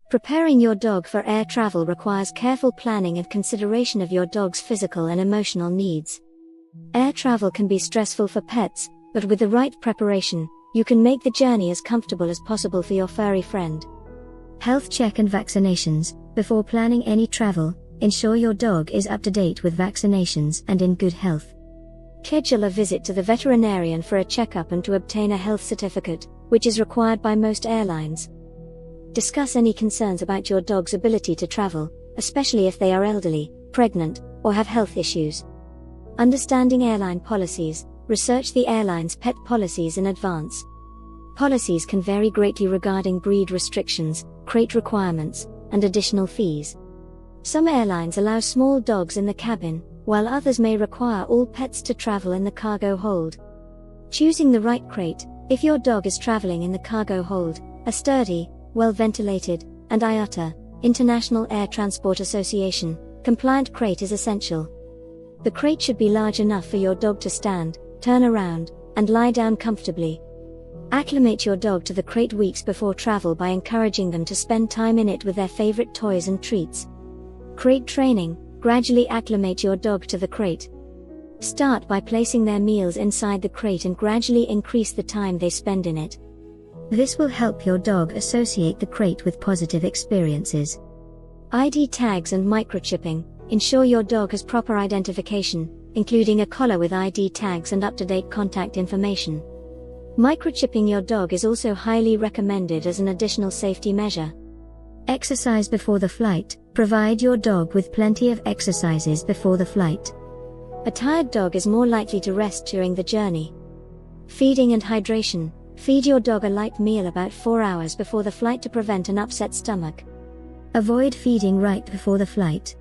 Preparing your dog for air travel requires careful planning and consideration of your dog's physical and emotional needs. Air travel can be stressful for pets, but with the right preparation, you can make the journey as comfortable as possible for your furry friend. Health check and vaccinations. Before planning any travel, ensure your dog is up to date with vaccinations and in good health. Schedule a visit to the veterinarian for a checkup and to obtain a health certificate, which is required by most airlines. Discuss any concerns about your dog's ability to travel, especially if they are elderly, pregnant, or have health issues. Understanding airline policies. Research the airline's pet policies in advance. Policies can vary greatly regarding breed restrictions, crate requirements, and additional fees. Some airlines allow small dogs in the cabin, while others may require all pets to travel in the cargo hold. Choosing the right crate. If your dog is traveling in the cargo hold, a sturdy, well-ventilated, and IATA, International Air Transport Association, compliant crate is essential. The crate should be large enough for your dog to stand, turn around, and lie down comfortably. Acclimate your dog to the crate weeks before travel by encouraging them to spend time in it with their favorite toys and treats. Crate training. Gradually acclimate your dog to the crate. Start by placing their meals inside the crate and gradually increase the time they spend in it. This will help your dog associate the crate with positive experiences. ID tags and microchipping. Ensure your dog has proper identification, including a collar with ID tags and up-to-date contact information. Microchipping your dog is also highly recommended as an additional safety measure. Exercise before the flight. Provide your dog with plenty of exercises before the flight. A tired dog is more likely to rest during the journey. Feeding and hydration. Feed your dog a light meal about 4 hours before the flight to prevent an upset stomach. Avoid feeding right before the flight.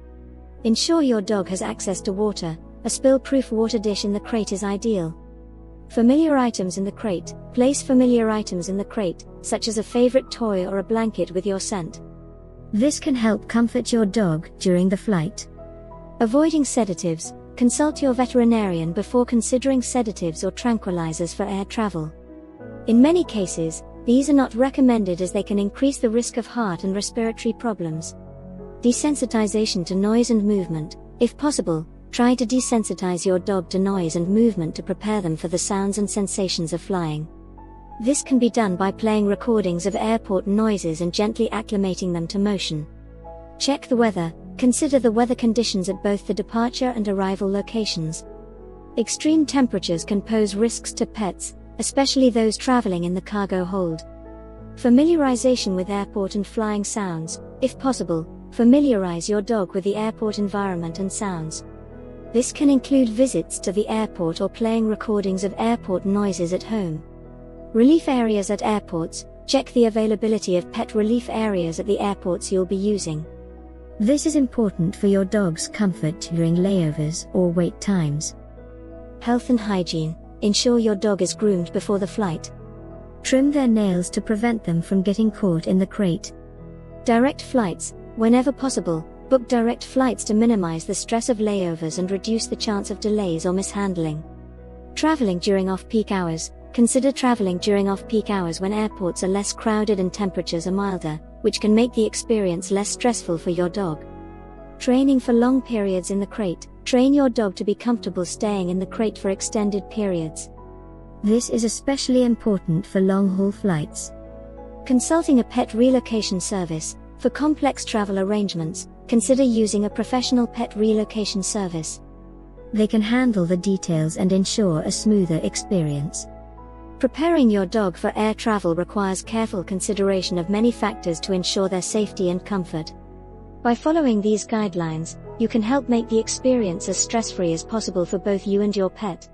Ensure your dog has access to water. A spill-proof water dish in the crate is ideal. Familiar items in the crate. Place familiar items in the crate, such as a favorite toy or a blanket with your scent. This can help comfort your dog during the flight. Avoiding sedatives. Consult your veterinarian before considering sedatives or tranquilizers for air travel. In many cases, these are not recommended as they can increase the risk of heart and respiratory problems. Desensitization to noise and movement. If possible, try to desensitize your dog to noise and movement to prepare them for the sounds and sensations of flying. This can be done by playing recordings of airport noises and gently acclimating them to motion. Check the weather. Consider the weather conditions at both the departure and arrival locations. Extreme temperatures can pose risks to pets, especially those traveling in the cargo hold. Familiarization with airport and flying sounds. If possible, familiarize your dog with the airport environment and sounds. This can include visits to the airport or playing recordings of airport noises at home. Relief areas at airports. Check the availability of pet relief areas at the airports you'll be using. This is important for your dog's comfort during layovers or wait times. Health and hygiene. Ensure your dog is groomed before the flight. Trim their nails to prevent them from getting caught in the crate. Direct flights. Whenever possible, book direct flights to minimize the stress of layovers and reduce the chance of delays or mishandling. Traveling during off-peak hours. Consider traveling during off-peak hours when airports are less crowded and temperatures are milder, which can make the experience less stressful for your dog. Training for long periods in the crate. Train your dog to be comfortable staying in the crate for extended periods. This is especially important for long-haul flights. Consulting a pet relocation service. For complex travel arrangements, consider using a professional pet relocation service. They can handle the details and ensure a smoother experience. Preparing your dog for air travel requires careful consideration of many factors to ensure their safety and comfort. By following these guidelines, you can help make the experience as stress-free as possible for both you and your pet.